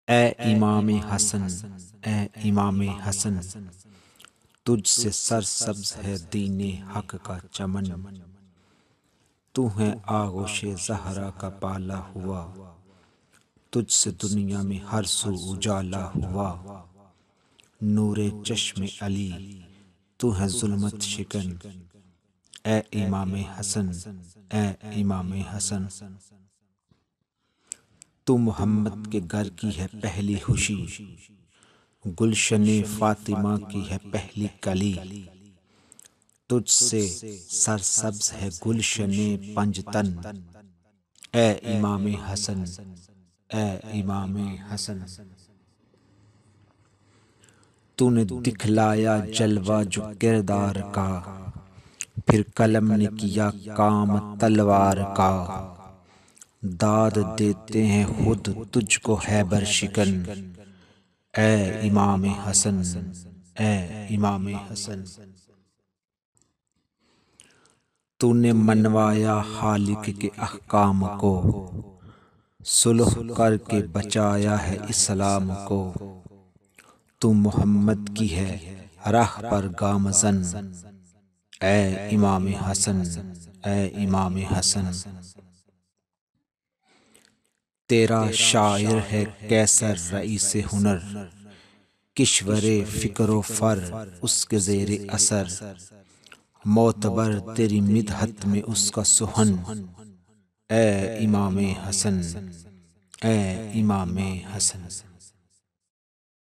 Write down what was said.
اے امام حسن، اے امام حسن، تجھ سے سرسبز ہے دین حق کا چمن، تو ہے آغوش زہرا کا پالا ہوا، تجھ سے دنیا میں ہر سو اجالا ہوا، نور چشم علی تو ہے ظلمت شکن، اے امام حسن، اے امام حسن، تو محمد کے گھر کی ہے پہلی خوشی، گلشن فاطمہ کی ہے پہلی کلی، تجھ سے سرسبز ہے گلشن پنجتن، اے امام حسن، اے امام حسن، تو نے دکھلایا جلوہ جو کردار کا، پھر قلم نے کیا کام تلوار کا، داد دیتے ہیں خود تجھ کو خیبر شکن، اے امام حسن، اے امام حسن، تو نے منوایا خالق کے احکام کو، صلح کر کے بچایا ہے اسلام کو، تو محمد کی ہے راہ پر گامزن، اے امام حسن، اے امام حسن، تیرا شاعر ہے قیصر رئیس ہنر، کشور فکر و فر اس کے زیر اثر، معتبر تیری مدحت میں اس کا سخن، اے امام حسن، اے امام حسن۔